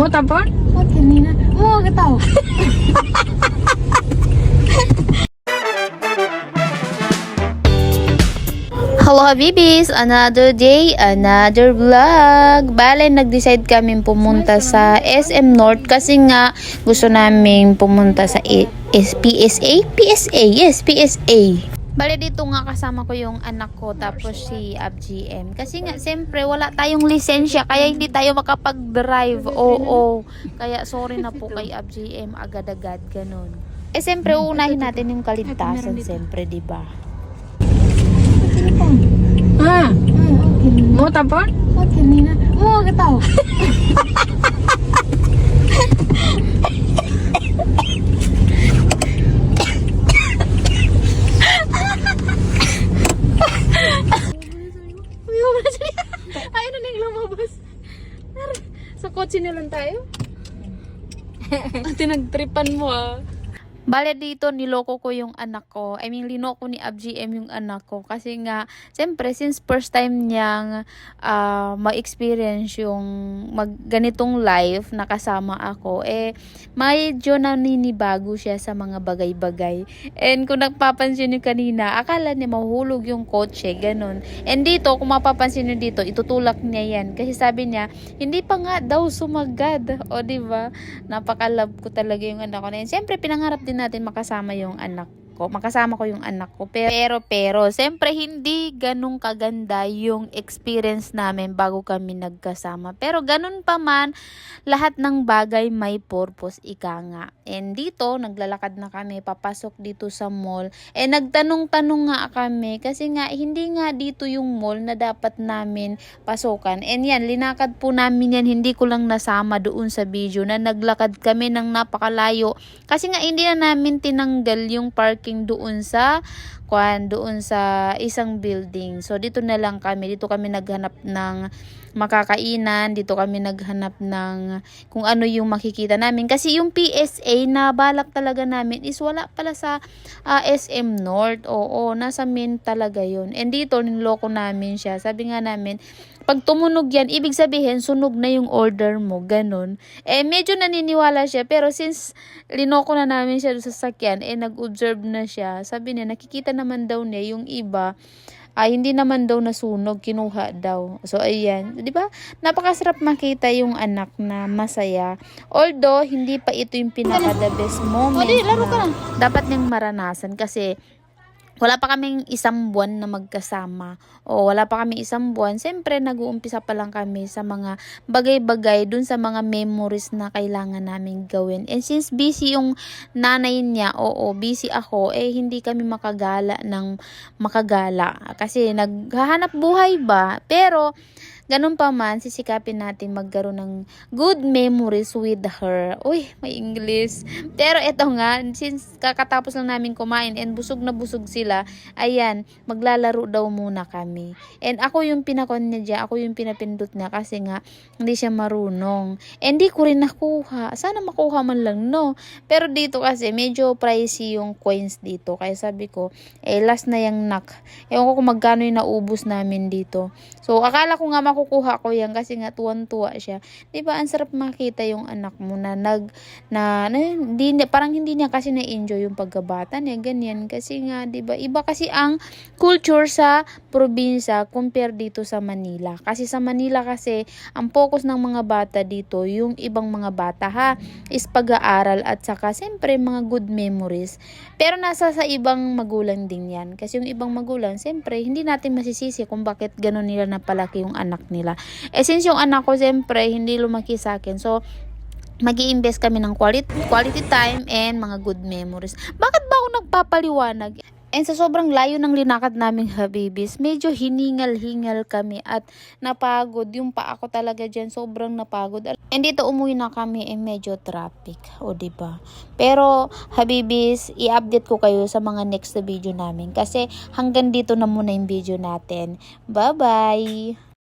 Mau tapon? Huwag kanina. Huwag ka tao. Hello Habibis! Another day, another vlog. Bale, nag-decide kami pumunta sa SM North kasi nga gusto naming pumunta sa PSA? PSA, yes, PSA. Bale, dito nga kasama ko yung anak ko tapos si AbGM. Kasi nga, siyempre, wala tayong lisensya kaya hindi tayo makapag-drive. Oo. Kaya sorry na po kay AbGM, agad-agad, ganun. Siyempre, uunahin natin yung kaligtasan, siyempre, diba? Ah, mau tapon? Huwag kanina. Huwag ka tao. Ayun na yung lumabas. Sa kotse na lang tayo. Tinagtripan mo ah. Bale dito, niloko ko yung anak ko. I mean, linoko ni AbGM yung anak ko. Kasi nga, siyempre, since first time niyang ma-experience yung ganitong life na kasama ako, medyo naninibago siya sa mga bagay-bagay. And kung nagpapansin niyo kanina, akala niya mahuhulog yung kotse, ganun. And dito, kung mapapansin niyo dito, itutulak niya yan. Kasi sabi niya, hindi pa nga daw sumagad. O, diba? Napaka-love ko talaga yung anak ko na yun. Siyempre, pinangarap din natin makasama yung anak ko. Makasama ko yung anak ko. Pero, siyempre hindi ganun kaganda yung experience namin bago kami nagkasama. Pero ganun pa man, lahat ng bagay may purpose, ika nga. And dito, naglalakad na kami, papasok dito sa mall. Nagtanong-tanong nga kami, kasi nga, hindi nga dito yung mall na dapat namin pasukan. And yan, linakad po namin yan, hindi ko lang nasama doon sa video na naglakad kami ng napakalayo. Kasi nga, hindi na namin tinanggal yung parking doon sa isang building. So dito na lang kami, dito kami naghanap ng makakainan, dito kami naghanap ng kung ano yung makikita namin. Kasi yung PSA na balak talaga namin is wala pala sa SM North. Oo, nasa main talaga yun. And dito, niloko namin siya. Sabi nga namin, pag tumunog yan, ibig sabihin, sunog na yung order mo. Ganon. Medyo naniniwala siya. Pero since linoko na namin siya sa sasakyan, nag-observe na siya. Sabi niya, nakikita naman daw niya yung iba, hindi naman daw nasunog, kinuha daw. So, ayan. Di ba? Napakasarap makita yung anak na masaya. Although, hindi pa ito yung pinaka-the best moment na dapat niyang maranasan. Kasi, wala pa kaming isang buwan na magkasama. O wala pa kaming isang buwan. Siyempre, nag-uumpisa pa lang kami sa mga bagay-bagay dun sa mga memories na kailangan namin gawin. And since busy yung nanay niya, busy ako, hindi kami makagala ng makagala. Kasi naghahanap buhay ba? Pero, ganun pa man, sisikapin natin magkaroon ng good memories with her. Uy, may English. Pero eto nga, since kakatapos lang namin kumain and busog na busog sila, ayan, maglalaro daw muna kami. And ako yung pinakon niya dyan, ako yung pinapindot niya kasi nga, hindi siya marunong. And di ko rin nakuha. Sana makuha man lang, no? Pero dito kasi, medyo pricey yung coins dito. Kaya sabi ko, last na yung knock. Ewan ko kung magkano yung naubos namin dito. So, akala ko nga makukuha ko yan kasi nga tuwan-tuwa siya. 'Di ba? Ang sarap makita yung anak mo na parang hindi niya kasi na-enjoy yung pagkabata niya, ganyan kasi nga 'di ba? Iba kasi ang culture sa probinsya compare dito sa Manila. Kasi sa Manila kasi ang focus ng mga bata dito, yung ibang mga bata is pag-aaral at saka siyempre mga good memories. Pero nasa sa ibang magulang din 'yan. Kasi yung ibang magulang, siyempre hindi natin masisisi kung bakit gano'n nila napalaki yung anak nila. Since yung anak ko, siyempre, hindi lumaki sa akin. So, mag-i-invest kami ng quality time and mga good memories. Bakit ba ako nagpapaliwanag? And sa sobrang layo ng linakad naming Habibis, medyo hiningal-hingal kami at napagod. Yung paa ko talaga dyan, sobrang napagod. And dito umuwi na kami, medyo traffic. O diba? Pero Habibis, i-update ko kayo sa mga next na video namin. Kasi hanggang dito na muna yung video natin. Bye-bye!